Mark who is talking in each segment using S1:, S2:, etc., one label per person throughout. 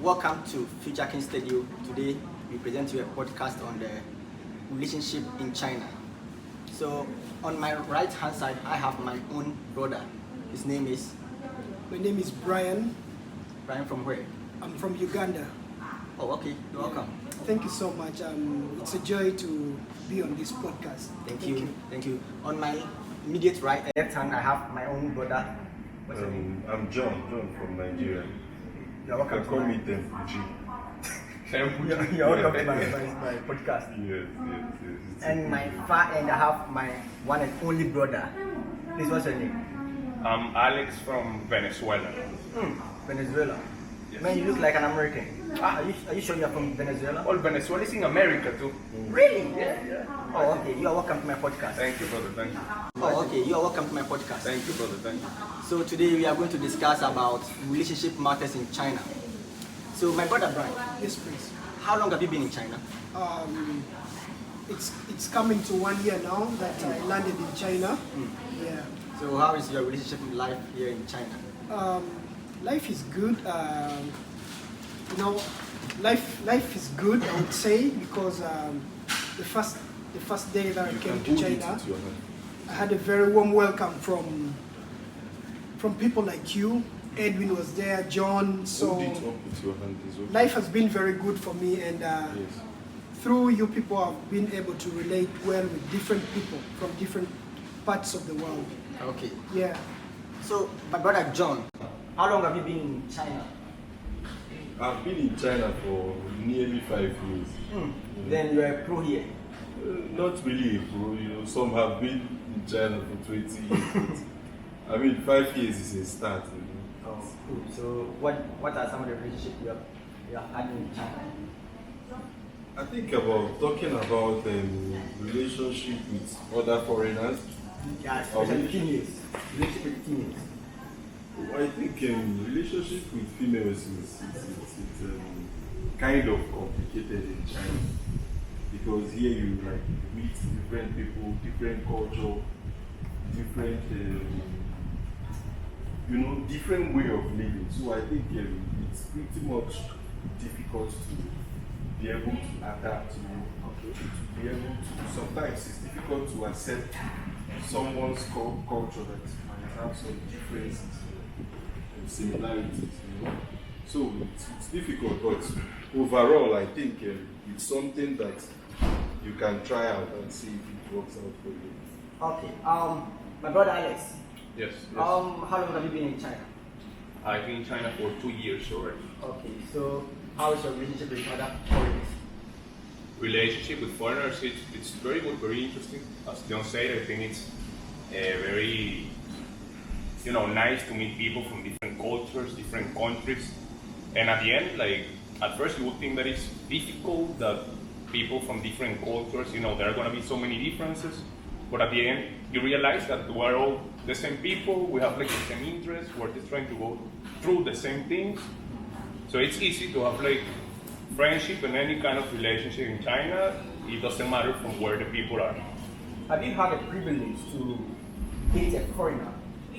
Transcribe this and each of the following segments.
S1: Welcome to Future King Studio. Today we present you a podcast on the relationship in China. So on my right hand side, I have my own brother. His name is?
S2: My name is Brian.
S1: Brian from where?
S2: I'm from Uganda.
S1: Oh, okay. You're welcome.
S2: Thank you so much. It's a joy to be on this podcast.
S1: Thank you. On my immediate right, left hand, I have my own brother. What's your name?
S3: I'm John from Nigeria.
S1: You're
S3: You can
S1: welcome
S3: call
S1: to
S3: me
S1: my,
S3: Tempuji.
S1: you're welcome to my podcast.
S3: Yes.
S1: And my far end, I have my one and only brother. Please, what's your name?
S4: I'm Alex from Venezuela.
S1: Venezuela.
S4: Yes.
S1: Man, you look like an American. Are you sure you're from Venezuela?
S4: Well, Venezuela is in America too.
S1: Really?
S4: Yeah.
S1: Oh, okay. You are welcome to my podcast.
S4: Thank you, brother. Thank you.
S1: Oh, okay. You are welcome to my podcast.
S4: Thank you, brother. Thank you.
S1: So today we are going to discuss about relationship matters in China. So my brother Brian,
S2: Yes, please.
S1: how long have you been in China?
S2: It's coming to 1 year now that I landed in China. Yeah.
S1: So how is your relationship life here in China?
S2: Life is good. Life is good, I would say, because the first day that I came to China, I had a very warm welcome from people like you. Edwin was there, John. So
S3: Hold it up with your hand. It's okay.
S2: life has been very good for me, and
S3: Yes.
S2: through you people, I've been able to relate well with different people from different parts of the world.
S1: Okay.
S2: Yeah.
S1: So my brother John, how long have you been in China?
S3: I've been in China for nearly 5 years.
S1: Then you're a pro here.
S3: Not really a pro, some have been in China for 20 years. But, 5 years is a start.
S1: Oh, cool. So what are some of the relationships you have had in China?
S3: I think talking about relationship with other foreigners.
S1: Yeah, especially females. Relationship with females.
S3: I think relationship with females is kind of complicated in China, because here you meet different people, different culture, different different way of living. So I think it's pretty much difficult to be able to adapt. To be able to, sometimes it's difficult to accept someone's culture that might have some differences and similarities. So it's difficult, but overall I think it's something that you can try out and see if it works out for you.
S1: Okay. My brother Alex.
S4: Yes.
S1: How long have you been in China?
S4: I've been in China for 2 years already.
S1: Okay. So how is your relationship with other foreigners?
S4: Relationship with foreigners, it's very good, very interesting. As John said, I think it's very, nice to meet people from different cultures, different countries. And at the end, at first you would think that it's difficult that people from different cultures, there are going to be so many differences. But at the end, you realize that we're all the same people, we have the same interests, we're just trying to go through the same things. So it's easy to have friendship and any kind of relationship in China. It doesn't matter from where the people are.
S1: Have you had a privilege to date a foreigner?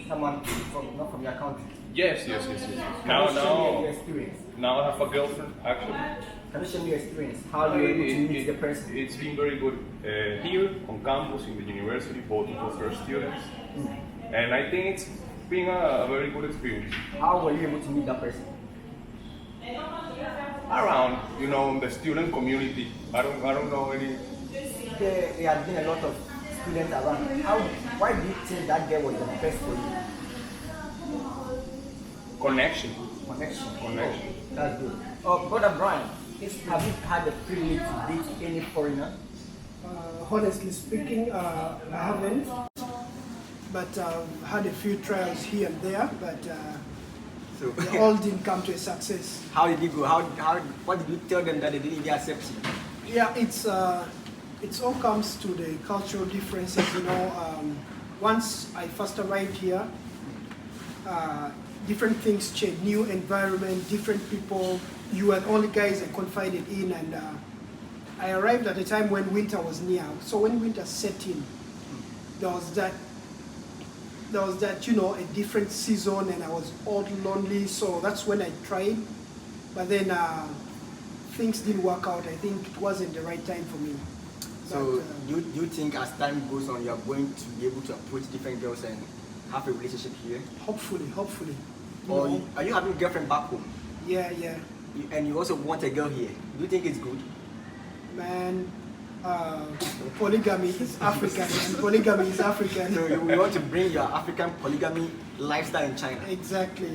S1: Someone not from your country?
S4: Yes.
S1: Can you share your experience?
S4: Now I have a girlfriend, actually.
S1: Can you share your experience? How were you able to meet the person?
S4: It's been very good here on campus in the university, both of us are students. And I think it's been a very good experience.
S1: How were you able to meet that person?
S4: Around, the student community. I don't know any.
S1: There have been a lot of students around. Why do you think that girl was the best for you?
S4: Connection.
S1: Connection.
S4: Connection.
S1: Oh, that's good. Brother Brian, have you had the privilege to date any foreigner?
S2: Honestly speaking, I haven't, but I've had a few trials here and there, but
S1: So
S2: they all didn't come to a success.
S1: how did you go? What did you tell them that they didn't even accept you?
S2: Yeah, it's all comes to the cultural differences. Once I first arrived here, different things change, new environment, different people. You are the only guys I confided in, and I arrived at a time when winter was near. So when winter set in, there was that there was that, a different season, and I was all lonely. So that's when I tried But then things didn't work out. I think it wasn't the right time for me.
S1: So
S2: But,
S1: you think as time goes on, you are going to be able to approach different girls and have a relationship here?
S2: hopefully.
S1: Or
S2: know,
S1: are you having a girlfriend back home?
S2: yeah.
S1: And you also want a girl here? Do you think it's good?
S2: Man, polygamy is African and polygamy is African.
S1: So you want to bring your African polygamy lifestyle in China?
S2: Exactly.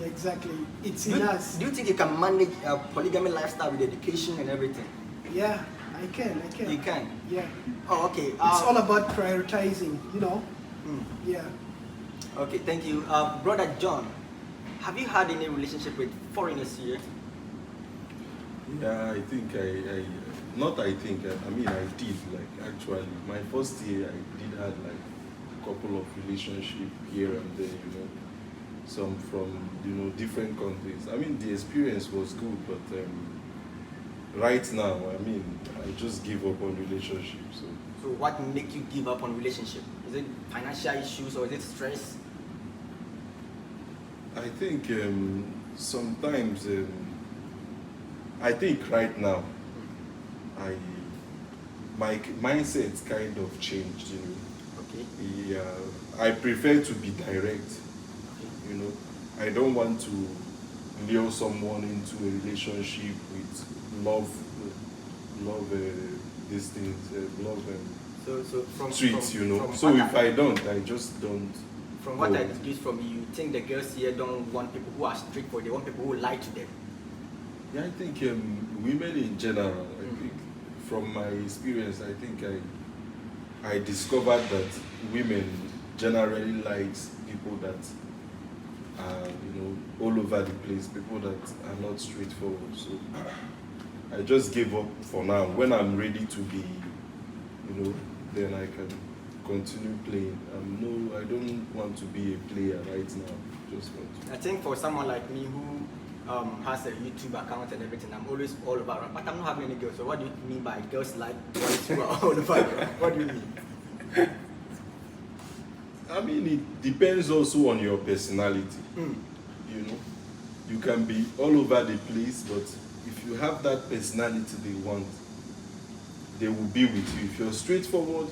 S2: It's
S1: Do
S2: in
S1: you,
S2: us.
S1: do you think you can manage a polygamy lifestyle with education and everything?
S2: Yeah, I can.
S1: You can?
S2: Yeah.
S1: Oh, okay.
S2: It's all about prioritizing, you know?
S1: mm.
S2: Yeah.
S1: Okay, thank you. Brother John, have you had any relationship with foreigners here?
S3: Yeah, I think I mean I did, like, actually my first year I did have like a couple of relationship here and there, you know, some from, you know, different countries. I mean the experience was good, but right now, I mean, I just give up on relationships.
S1: So what make you give up on relationship? Is it financial issues or is it stress?
S3: I think sometimes I think right now my mindset kind of changed, you know.
S1: Okay.
S3: Yeah, I prefer to be direct, you know. I don't want to lure someone into a relationship with love these things, love
S1: So from
S3: sweets, you know.
S1: from
S3: So
S1: what
S3: if I don't, I just don't.
S1: from what
S3: go.
S1: I deduce from you think the girls here don't want people who are straightforward, they want people who lie to them.
S3: Yeah, I think women in general, I think from my experience, I think I discovered that women generally likes people that are, you know, all over the place, people that are not straightforward. So I just gave up for now. When I'm ready to be, you know, then I can continue playing. No, I don't want to be a player right now. Just want to.
S1: I think for someone like me who has a YouTube account and everything, I'm always all over, but I'm not having any girls. So what do you mean by girls like boys who are all over? What do you mean?
S3: I mean, it depends also on your personality.
S1: Mm.
S3: You know, you can be all over the place, but if you have that personality they want, they will be with you. If you're straightforward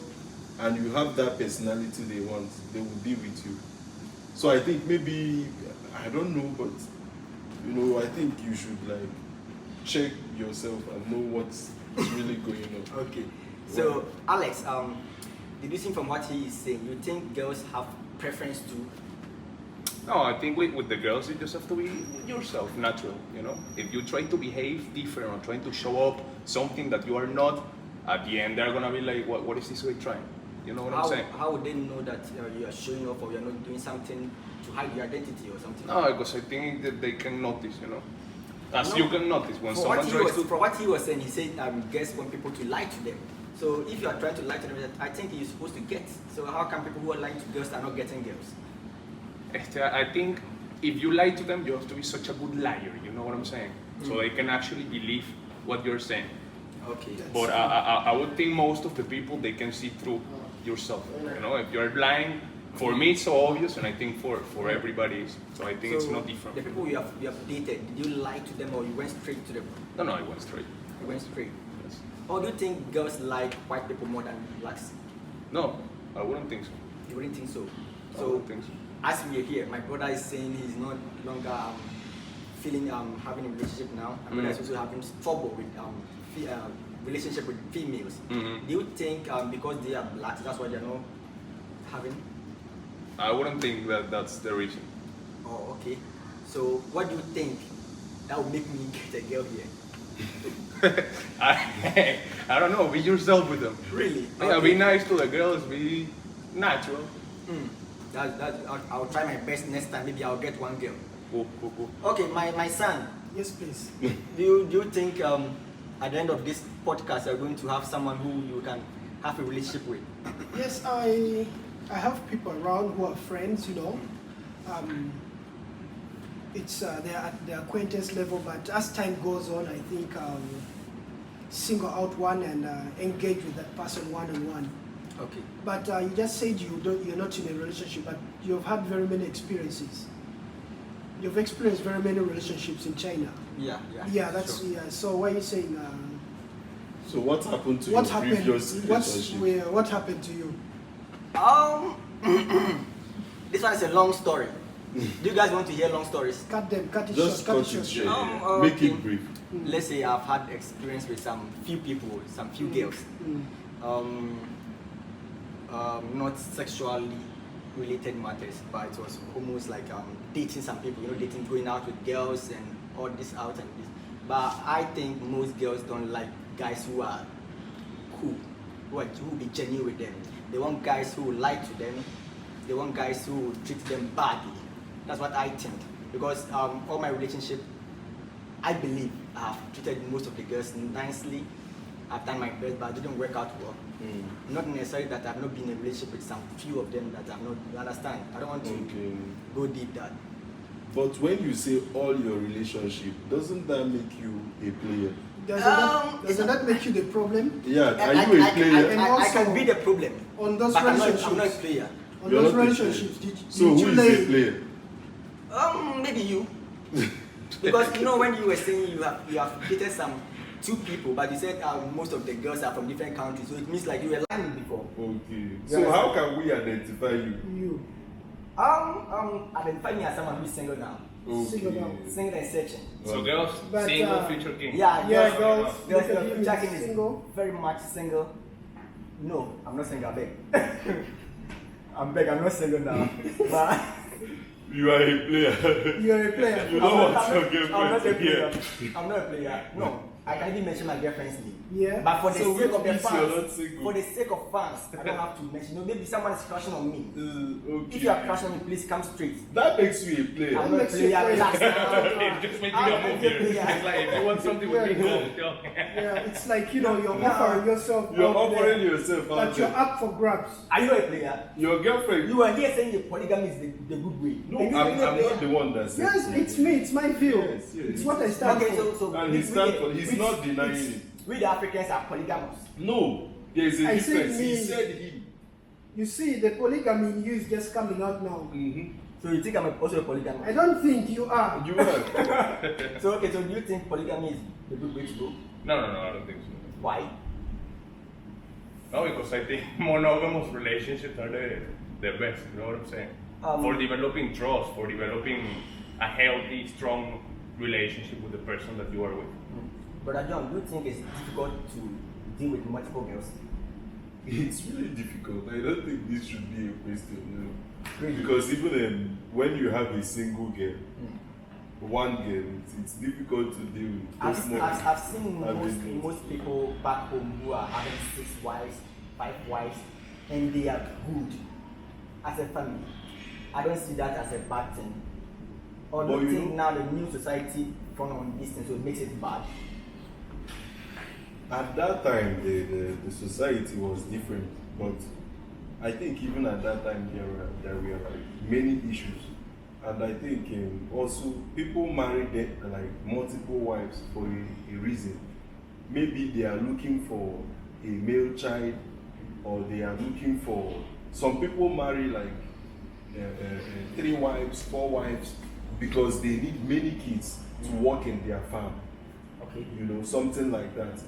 S3: and you have that personality they want, they will be with you. So I think maybe, I don't know, but you know, I think you should like check yourself and know what's really going on.
S1: Okay. So Alex, deducing from what he is saying, you think girls have preference to?
S4: No, I think with the girls, you just have to be yourself, natural, you know? If you try to behave different or trying to show up something that you are not, at the end they're gonna be like, what is this guy trying? You know what I'm saying?
S1: How would they know that you are showing off or you're not doing something to hide your identity or something?
S4: No, because I think that they can notice, you know? As
S1: No.
S4: you can notice when
S1: For
S4: someone tries to...
S1: what he was saying, he said girls want people to lie to them. So if you are trying to lie to them, I think you're supposed to get. So how come people who are lying to girls are not getting girls?
S4: I think if you lie to them, you have to be such a good liar, you know what I'm saying? So they can actually believe what you're saying.
S1: Okay.
S4: But I would think most of the people, they can see through yourself. You know, if you're lying, for me it's so obvious, and I think for everybody is. So I think it's not different.
S1: The people you have dated, did you lie to them or you went straight to them?
S4: No, I went straight.
S1: You went straight.
S4: Yes.
S1: Or do you think girls like white people more than blacks?
S4: No, I wouldn't think so.
S1: You wouldn't think so.
S4: I
S1: So
S4: wouldn't think so.
S1: as we are here, my brother is saying he's not longer feeling having a relationship now. My brother is also having trouble with relationship with females.
S4: Mhm.
S1: Do you think because they are blacks, that's why they're not having?
S4: I wouldn't think that that's the reason.
S1: Oh, okay. So what do you think that would make me get a girl here?
S4: I don't know. Be yourself with them.
S1: Really?
S4: Yeah, be nice to the girls. Be natural.
S1: I'll try my best next time. Maybe I'll get one girl.
S4: Cool.
S1: Okay, my son.
S2: Yes, please.
S1: Do you think at the end of this podcast you're going to have someone who you can have a relationship with?
S2: Yes, I have people around who are friends, you know. They're at the acquaintance level, but as time goes on, I think single out one and engage with that person one-on-one.
S1: Okay.
S2: But you just said you're not in a relationship, but you've had very many experiences. You've experienced very many relationships in China.
S1: Yeah.
S2: Yeah, that's
S1: sure.
S2: yeah. So what are you saying?
S3: So what happened to
S2: What
S3: your
S2: happened?
S3: previous relationship?
S2: What happened to you?
S1: This one is a long story. Do you guys want to hear long stories?
S2: Cut them. Cut it
S3: Just
S2: short.
S3: cut it short.
S1: Okay.
S3: Make it brief.
S1: Let's say I've had experience with some few people, some few girls. Not sexually related matters, but it was almost like dating some people, dating, going out with girls and all this out and this. But I think most girls don't like guys who are cool, who will be genuine with them. They want guys who will lie to them. They want guys who will treat them badly. That's what I think. Because all my relationship, I believe I have treated most of the girls nicely. I've done my best, but it didn't work out well. Not necessarily that I've not been in a relationship with some few of them that I've not. You understand? I don't want to go deep that.
S3: But when you say all your relationship, doesn't that make you a player?
S2: Doesn't that make you the problem?
S3: Yeah, are you a player?
S2: And
S1: I
S2: also,
S1: can be the problem.
S2: On those
S1: but
S2: relationships,
S1: I'm not a player.
S2: On
S3: You're
S2: those
S3: not a
S2: relationships,
S3: player.
S2: did
S3: So
S2: you
S3: who is
S2: lay?
S3: a player?
S1: Maybe you. Because when you were saying you have dated some two people, but you said most of the girls are from different countries, so it means like you were lying before.
S3: Okay. So how can we identify you?
S2: You.
S1: Identify me as someone who's single now.
S2: Single now.
S1: Single and searching.
S4: So girls,
S2: But,
S4: single, future king.
S1: Yeah,
S2: Yeah,
S1: girls.
S2: girls.
S1: Girls,
S2: Future
S1: Jackie
S2: king is
S1: is
S2: single.
S1: very much single. No, I'm not single, I beg. I'm not single now. But
S3: You are a player.
S2: You're a player.
S3: You don't want your
S1: I'm
S3: girlfriend
S1: not
S3: to
S1: a player.
S3: hear.
S1: I'm not a player. No, I can even mention my girlfriend's name.
S2: Yeah.
S1: But for the
S3: So
S1: sake of the
S3: which means you're not
S1: fans,
S3: single.
S1: for the sake of fans, I don't have to mention. Maybe someone is crushing on me.
S3: Okay.
S1: If you are crushing on me, please come straight.
S3: That makes you a player.
S1: I'm not a
S2: makes you
S1: player.
S2: play.
S1: Relax now.
S4: It just makes
S1: I'm
S4: me
S1: not
S4: a
S1: a
S4: move here.
S1: player.
S4: It's like if you want something with me, go. Tell me.
S2: Yeah, it's like you're offering yourself.
S3: You're
S2: out there,
S3: offering yourself out
S2: that you're
S3: there.
S2: up for grabs.
S1: Are you a player?
S3: Your girlfriend.
S1: You are here saying the polygamy is the good way.
S3: No,
S1: Can you
S3: I'm
S1: be a player?
S3: not the one that says
S2: Yes, it's me. It's my view.
S3: Yes, yes.
S2: It's what I stand
S1: Okay,
S2: for.
S1: so
S3: And he stands for. He's not denying it.
S1: We the Africans are polygamous.
S3: No, there is a
S2: I said
S3: difference. He
S2: me.
S3: said him.
S2: You see, the polygamy in you is just coming out now.
S1: So you think I'm also a polygamous?
S2: I don't think you are.
S3: You are.
S1: So do you think polygamy is the good way to go?
S4: No, I don't think so.
S1: Why?
S4: No, because I think monogamous relationships are the best. You know what I'm saying? For developing trust, for developing a healthy, strong relationship with the person that you are with.
S1: Brother John, do you think it's difficult to deal with multiple girls?
S3: It's really difficult. I don't think this should be a question,
S1: Really?
S3: because even when you have a single girl, one girl, it's difficult to deal with.
S1: I've
S3: Just
S1: seen
S3: having-
S1: most people back home who are having 6 wives, 5 wives, and they are good as a family. I don't see that as a bad thing. Or do
S3: But
S1: you
S3: you
S1: think
S3: know-
S1: now the new society front on this thing, so it makes it bad?
S3: At that time, the society was different, but I think even at that time there were like many issues, and I think also people married like multiple wives for a reason. Maybe they are looking for a male child, or they are looking for. Some people marry like 3 wives, 4 wives, because they need many kids to work in their farm.
S1: Okay.
S3: Something like that.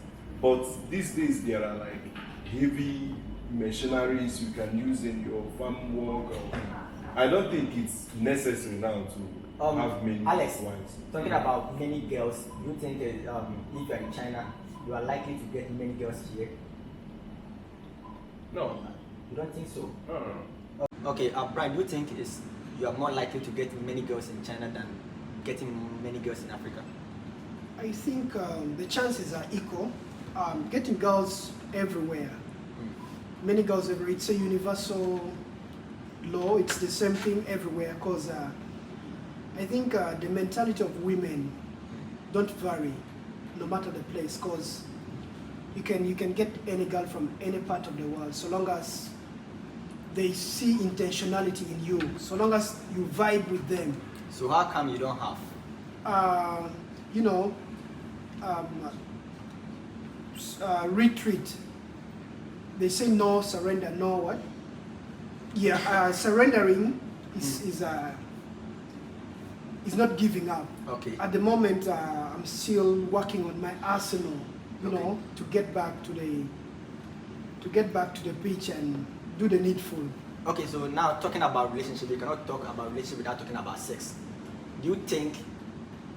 S3: But these days there are like heavy machineries you can use in your farm work. I don't think it's necessary now to have many
S1: Alex,
S3: wives.
S1: talking about many girls, do you think if you are in China, you are likely to get many girls here?
S4: No,
S1: You don't think so?
S4: no.
S1: Okay, Brian, do you think you are more likely to get many girls in China than getting many girls in Africa?
S2: I think the chances are equal. Getting girls everywhere. Many girls everywhere. It's a universal law. It's the same thing everywhere. Because I think the mentality of women don't vary, no matter the place. Because you can get any girl from any part of the world, so long as they see intentionality in you, so long as you vibe with them.
S1: So how come you don't have?
S2: Retreat. They say no surrender, no what? Yeah, surrendering is not giving up.
S1: Okay.
S2: At the moment, I'm I'm still working on my arsenal, you know, to get back to the pitch and do the needful.
S1: Okay, so now talking about relationship, you cannot talk about relationship without talking about sex. Do you think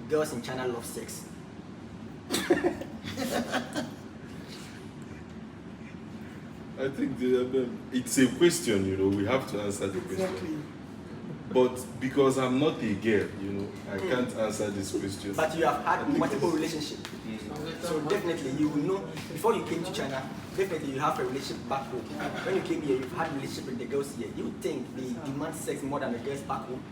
S1: girls in China love sex?
S3: I think it's a question, you know, we have to answer the question.
S2: Exactly.
S3: But because I'm not a girl, you know, I can't answer this question.
S1: But you have had multiple relationships. So definitely you will know, before you came to China, definitely you have a relationship back home. When you came here, you've had a relationship with the girls here. You think they demand sex more than the girls back home?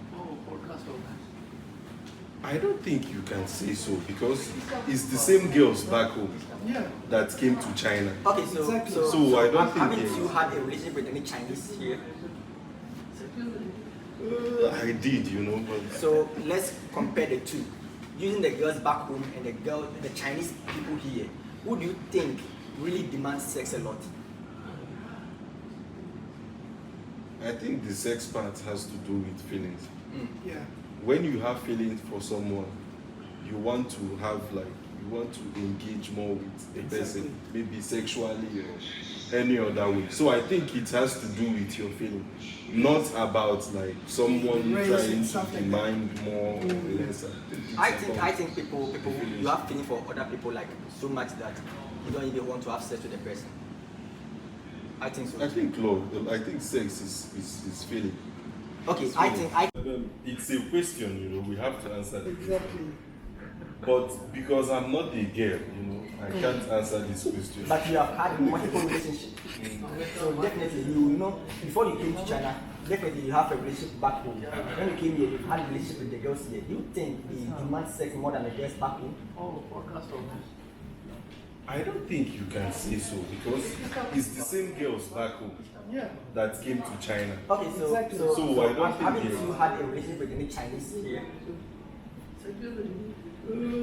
S3: I don't think you can say so because it's the same girls back home
S2: Yeah.
S3: that came to China.
S1: Okay, so
S2: Exactly.
S3: So I don't think
S1: haven't
S3: yes.
S1: you had a relationship with any Chinese here?
S3: I did, you know, but
S1: So let's compare the two. Using the girls back home and the Chinese people here, who do you think really demands sex a lot?
S3: I think the sex part has to do with feelings.
S2: Yeah.
S3: When you have feelings for someone, you want to engage more with the
S2: Exactly.
S3: person, maybe sexually or any other way. So I think it has to do with your feeling, not about like someone
S2: Race
S3: trying
S2: and
S3: to
S2: stuff like
S3: demand more or less.
S1: I think people you have feeling for other people like so much that you don't even want to have sex with the person. I think so.
S3: I think love. I think sex is feeling.
S1: Okay,
S3: It's
S1: I
S3: feeling.
S1: think
S3: It's a question, you know. We have to answer it.
S2: Exactly.
S3: But because I'm not a girl, you know, I can't answer this question.
S1: but you have had multiple relationships. So definitely you will know before you came to China, definitely you have a relationship back home. When you came here, you've had a relationship with the girls here. Do you think they demand sex more than the girls back home?
S3: I don't think you can say so because it's the same girls back home
S2: Yeah.
S3: that came to China.
S1: Okay, so
S2: Exactly.
S3: So I don't think
S1: haven't
S3: yes.
S1: you had a relationship with any Chinese here?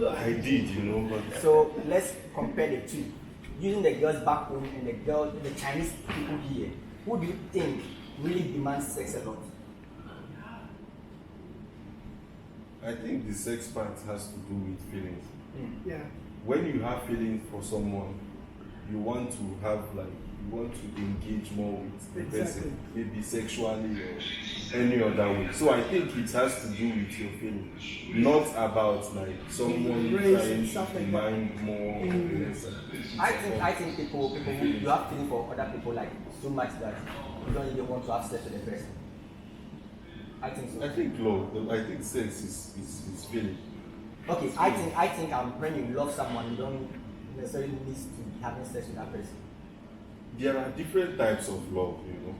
S3: I did, you know, but
S1: So let's compare the two. Using the girls back home and the Chinese people here, who do you think really demands sex a lot?
S3: I think the sex part has to do with feelings.
S2: Yeah.
S3: When you have feelings for someone, you want to engage more with the
S2: Exactly.
S3: person, maybe sexually or any other way. So I think it has to do with your feelings, not about like someone
S2: Race and
S3: trying
S2: stuff
S3: to
S2: like
S3: demand more or less.
S1: I think people who you have feeling for other people like so much that you don't even want to have sex with the person. I think so.
S3: I think love. I think sex is feeling.
S1: Okay, I think when you love someone, you don't necessarily need to be having sex with that person.
S3: There are different types of love, you know.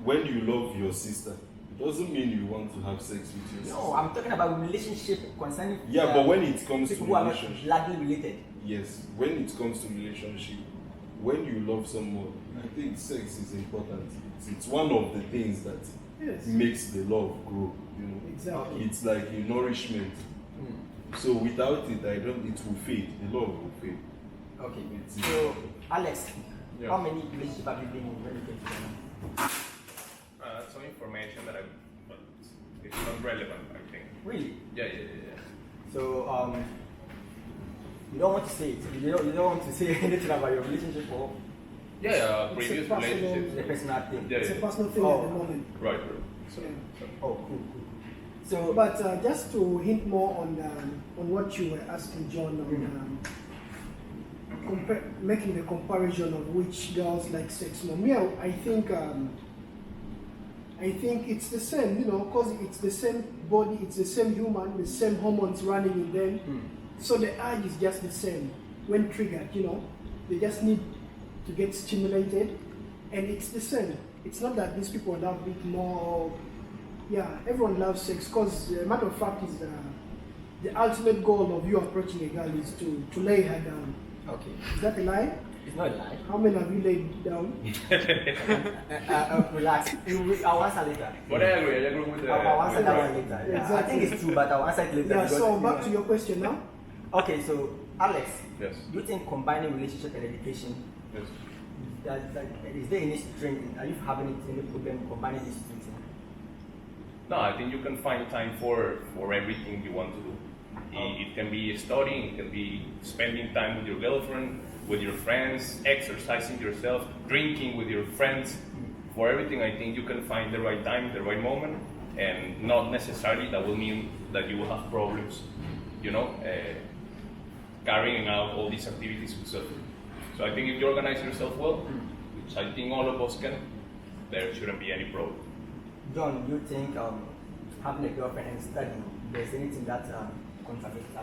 S3: When you love your sister, it doesn't mean you want to have sex with your sister.
S1: No, I'm talking about relationship concerning.
S3: Yeah, but when it comes to
S1: people who are not
S3: relationship,
S1: bloodly related.
S3: yes, when it comes to relationship, when you love someone, I think sex is important. It's one of the things that
S2: Yes.
S3: makes the love grow, you know.
S2: Exactly.
S3: It's like a nourishment. So without it, it will fade. The love will fade.
S1: Okay.
S3: It's-
S1: So Alex,
S3: Yeah.
S1: how many relationships have you been in when you came to Ghana?
S4: Some information that but it's not relevant, I think.
S1: Really?
S4: Yeah.
S1: So you don't want to say it. You don't want to say anything about your relationship or
S4: Yeah,
S2: It's
S4: previous
S2: a personal-
S4: relationships.
S1: the personal thing.
S4: Yeah,
S2: It's a personal thing
S1: Oh.
S2: at the moment.
S4: Right.
S2: So,
S1: Oh, cool. So
S2: but just to hint more on what you were asking John on making the comparison of which girls like sex more. Me, I think it's the same, you know, because it's the same body, it's the same human, the same hormones running in them. So the urge is just the same when triggered, you know. They just need to get stimulated, and it's the same. It's not that these people love it more. Yeah, everyone loves sex because the matter of fact is the ultimate goal of you approaching a girl is to lay her down.
S1: okay,
S2: Is that a lie?
S1: it's not a lie.
S2: How many have you laid down?
S1: Relax. I'll answer later.
S4: But I agree with the.
S1: I'll answer that one
S4: with-
S1: later. Yeah, I
S2: Exactly.
S1: think it's true, but I'll answer it later.
S2: Yeah,
S1: because,
S2: so
S1: you
S2: back
S1: know.
S2: to your question now.
S1: Okay, so Alex,
S4: Yes.
S1: do you think combining relationship and education,
S4: Yes.
S1: is there any strength? Are you having any problem combining these two things?
S4: No, I think you can find time for everything you want to do. It can be studying, it can be spending time with your girlfriend, with your friends, exercising yourself, drinking with your friends. For everything, I think you can find the right time, the right moment, and not necessarily that will mean that you will have problems, carrying out all these activities yourself. So I think if you organize yourself well, which I think all of us can, there shouldn't be any problem.
S1: John, do you think having a girlfriend and studying, there's anything that contradicts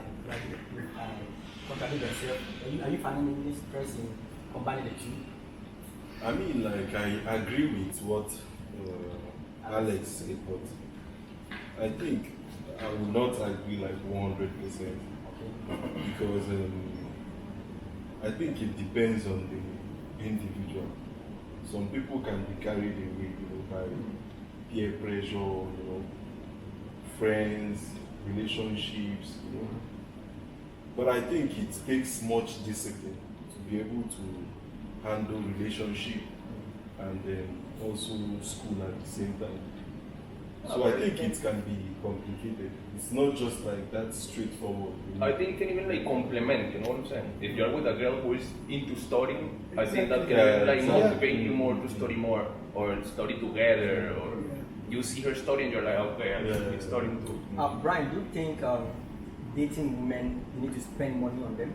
S1: yourself? Are you finding any stress in combining the two?
S3: I mean, like, I agree with what Alex said, but I think I would not agree like 100%, because I think it depends on the individual. Some people can be carried away, by peer pressure, friends, relationships, But I think it takes much discipline to be able to handle relationship and then also school at the same time. So I think it can be complicated. It's not just like that straightforward.
S4: I think it can even like complement, you know what I'm saying? If you're with a girl who is into studying, I think that can even like motivate you more to study more, or study together, or you see her studying, you're like, okay, I should be studying too.
S1: Brian, do you think dating women, you need to spend money on them?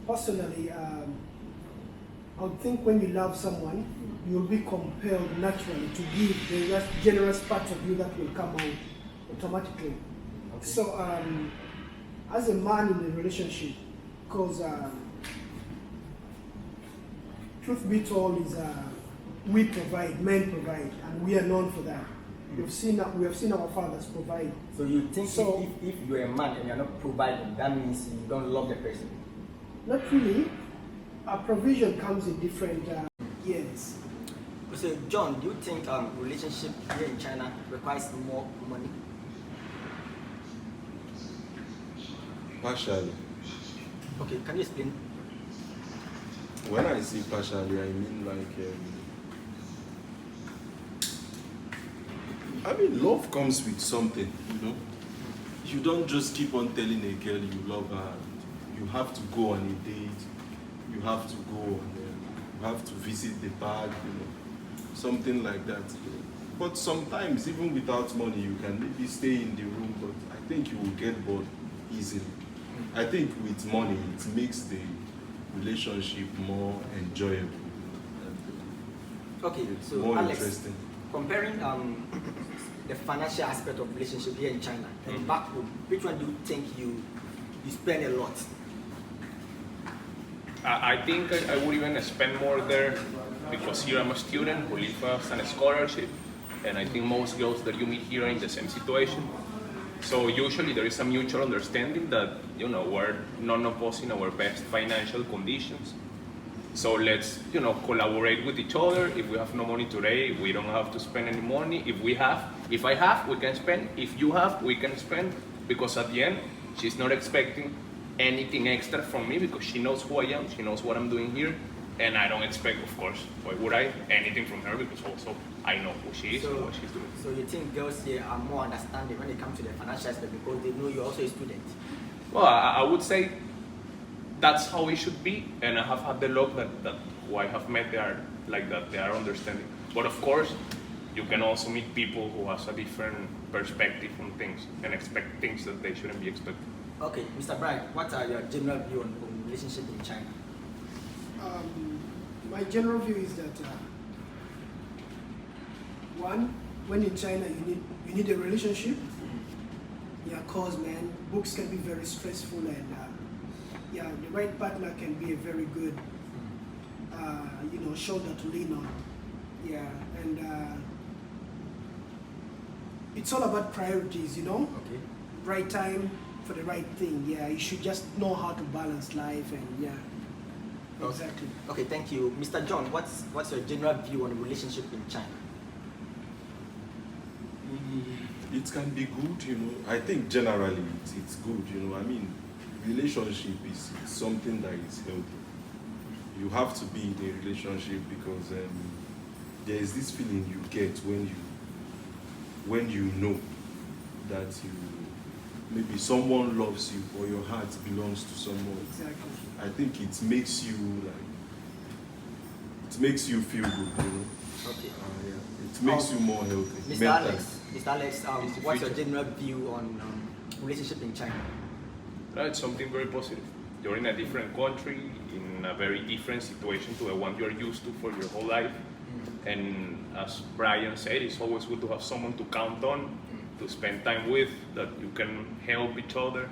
S2: Personally, I would think when you love someone, you'll be compelled naturally to give the generous part of you that will come out automatically. Okay. So, as a man in a relationship, because truth be told is we provide, men provide, and we are known for that. We have seen our fathers provide.
S1: So you think if you're a man and you're not providing, that means you don't love the person?
S2: Not really. Our provision comes in different years.
S1: So John, do you think relationship here in China requires more money?
S3: Partially.
S1: Okay, can you explain?
S3: When I say partially, I mean like, love comes with something, You don't just keep on telling a girl you love her. You have to go on a date. You have to go and you have to visit the park, something like that. But sometimes, even without money, you can maybe stay in the room, but I think you will get bored easily. I think with money, it makes the relationship more enjoyable.
S1: Okay, so
S3: more
S1: Alex,
S3: interesting.
S1: Comparing the financial aspect of relationship here in China and back home, which one do you think you spend a lot?
S4: I think I would even spend more there, because here I'm a student who lives on a scholarship, and I think most girls that you meet here are in the same situation. So usually there is a mutual understanding that, we're none of us in our best financial conditions. So let's, collaborate with each other. If we have no money today, we don't have to spend any money. If I have, we can spend. If you have, we can spend. Because at the end, she's not expecting anything extra from me, because she knows who I am, she knows what I'm doing here, and I don't expect, of course, why would I, anything from her, because also I know who she is and what she's doing.
S1: So you think girls here are more understanding when it comes to the financial aspect because they know you're also a student?
S4: Well, I would say that's how it should be, and I have had the luck that who I have met, they are like that, they are understanding. But of course, you can also meet people who has a different perspective on things and expect things that they shouldn't be expecting.
S1: Okay, Mr. Brian, what are your general view on relationship in China?
S2: My general view is that one, when in China you need a relationship. Yeah, cause man, books can be very stressful, and the right partner can be a very good shoulder to lean on. Yeah, and it's all about priorities,
S1: Okay.
S2: Right time for the right thing. Yeah, you should just know how to balance life, and exactly.
S1: Okay, thank you. Mr. John, what's your general view on relationship in China?
S3: It can be good, I think generally it's good, relationship is something that is healthy. You have to be in a relationship because there is this feeling you get when you know that you maybe someone loves you or your heart belongs to someone.
S2: Exactly.
S3: I think it makes you feel good, you know.
S1: Okay.
S3: Yeah. It makes you more healthy.
S1: Mr.
S3: mentally.
S1: Alex, what's your general view on relationship in China?
S4: That's something very positive. You're in a different country, in a very different situation to the one you're used to for your whole life. And as Brian said, it's always good to have someone to count on, to spend time with, that you can help each other,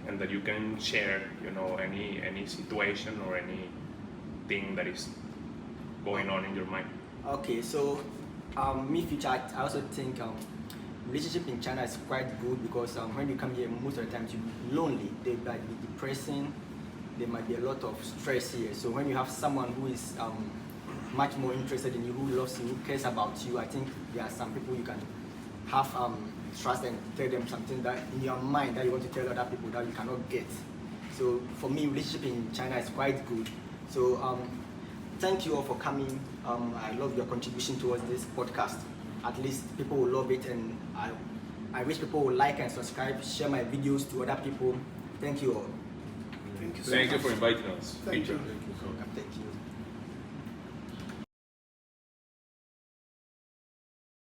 S4: and that you can share, you know, any situation or anything that is going on in your mind.
S1: Okay, so me future, I also think relationship in China is quite good because when you come here, most of the times you're lonely. They might be depressing. There might be a lot of stress here. So when you have someone who is much more interested in you, who loves you, who cares about you, I think there are some people you can have trust and tell them something that in your mind that you want to tell other people that you cannot get. So for me, relationship in China is quite good. So thank you all for coming. I love your contribution towards this podcast. At least people will love it, and I wish people will like and subscribe, share my videos to other people. Thank you all.
S2: Thank you so
S4: Thank you
S2: much.
S4: for inviting us.
S2: Thank you.
S1: Thank you.